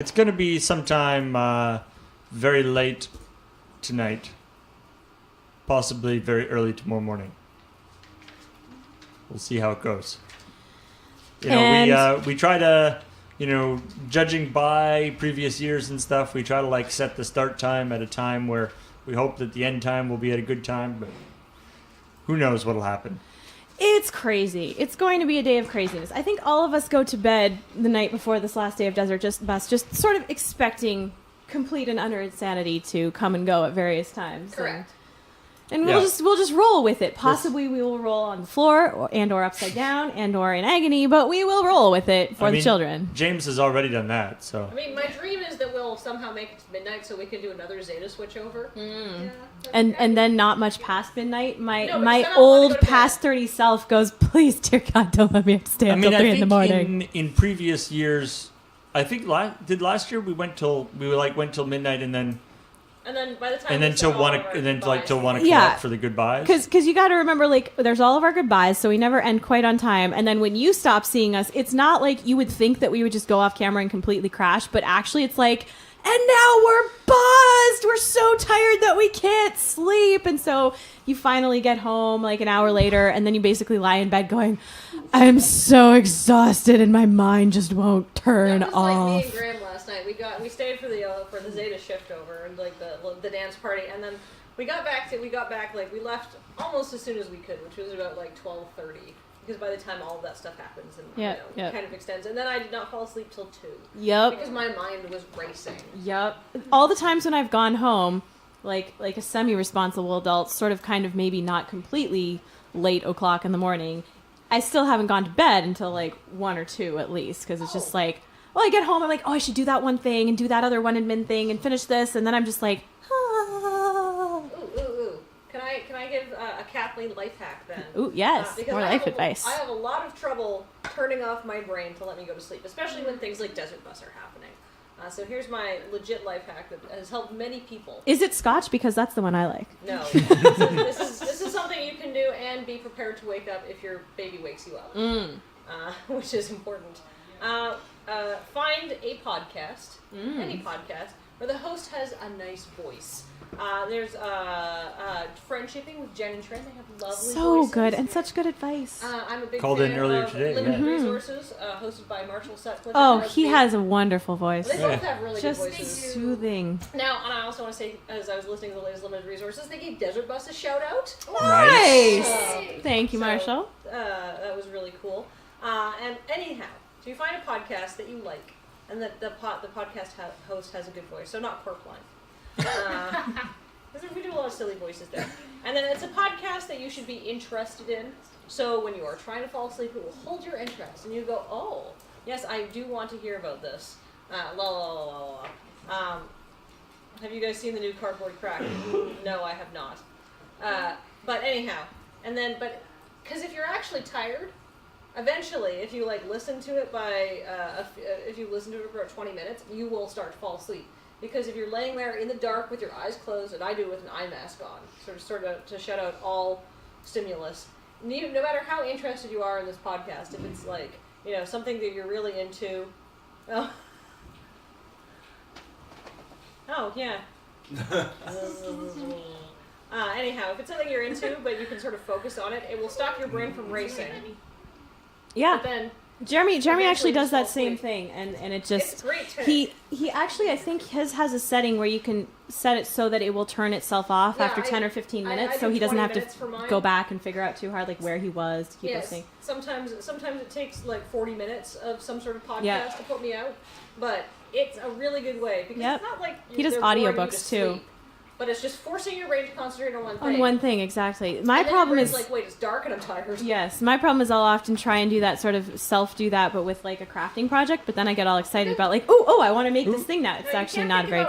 It's going to be sometime very late tonight, possibly very early tomorrow morning. We'll see how it goes. You know, we try to, judging by previous years and stuff, we try to like set the start time at a time where we hope that the end time will be at a good time, but who knows what'll happen. It's crazy. It's going to be a day of craziness. I think all of us go to bed the night before this last day of Desert Bus just sort of expecting complete and utter insanity to come and go at various times. Correct. And we'll just roll with it. Possibly we will roll on the floor or upside down or in agony, but we will roll with it for the children. James has already done that, so. I mean, my dream is that we'll somehow make it to midnight so we can do another Zeta switch over. Yeah, and then not much past midnight. My old past 30 self goes, please, dear God, don't let me have to stay until 3 in the morning. In previous years, I think last year we went till midnight and then by the time and then till till 1 o'clock for the goodbyes. Because you got to remember, like, there's all of our goodbyes, so we never end quite on time. And then when you stop seeing us, it's not like you would think that we would just go off camera and completely crash, but actually it's like, and now we're buzzed. We're so tired that we can't sleep. And so you finally get home like an hour later, and then you basically lie in bed going, I'm so exhausted, and my mind just won't turn off. Like me and Graham last night. We stayed for the Zeta shift over and like the dance party, and then we got back like we left almost as soon as we could, which was about like 12:30. Because by the time all of that stuff happens and kind of extends. And then I did not fall asleep till 2. Yep. Because my mind was racing. Yep. All the times when I've gone home, like a semi-responsible adult, sort of kind of maybe not completely late o'clock in the morning, I still haven't gone to bed until like 1 or 2 at least. Because it's just like, well, I get home, I'm like, oh, I should do that one thing and do that other one admin thing and finish this. And then I'm just like, Can I give a Kathleen life hack then? Ooh, yes. More life advice. I have a lot of trouble turning off my brain to let me go to sleep, especially when things like Desert Bus are happening. So here's my legit life hack that has helped many people. Is it Scotch? Because that's the one I like. No. This is something you can do and be prepared to wake up if your baby wakes you up, which is important. Find a podcast, any podcast, where the host has a nice voice. There's Friendshipping with Jen and Trent. They have lovely voices. Good and such good advice. I'm a big Called fan in earlier of today. Limited Resources, hosted by Marshall Sutcliffe. Oh, he has a wonderful voice. They both have really just good voices. Soothing. Now, and I also want to say, as I was listening to the latest Limited Resources, they gave Desert Bus a shout out. Nice. Thank you, Marshall. That was really cool. And anyhow, so you find a podcast that you like, and that the podcast host has a good voice, so not Corpline. We do a lot of silly voices there. And then it's a podcast that you should be interested in. So when you are trying to fall asleep, it will hold your interest. And you go, oh, yes, I do want to hear about this. Have you guys seen the new Cardboard Crack? No, I have not. But anyhow, because if you're actually tired, eventually, if you listen to it for about 20 minutes, you will start to fall asleep. Because if you're laying there in the dark with your eyes closed, and I do it with an eye mask on, sort of to shut out all stimulus, no matter how interested you are in this podcast, if it's something that you're really into, yeah. Anyhow, if it's something you're into, but you can sort of focus on it, it will stop your brain from racing. Yeah. But then Jeremy actually does that same thing, and it just it's great too. He actually, I think his has a setting where you can set it so that it will turn itself off after 10 or 15 minutes, so he doesn't have to go back and figure out too hard where he was to keep listening. Sometimes it takes 40 minutes of some sort of podcast to put me out, but it's a really good way because it's not like he does audiobooks too. Sleep. But it's just forcing your brain to concentrate on one thing. On one thing, exactly. My problem is wait, it's dark and I'm tired. Yes, my problem is I'll often try and do that sort of do that, but with a crafting project. But then I get all excited about I want to make this thing now. It's actually not very good.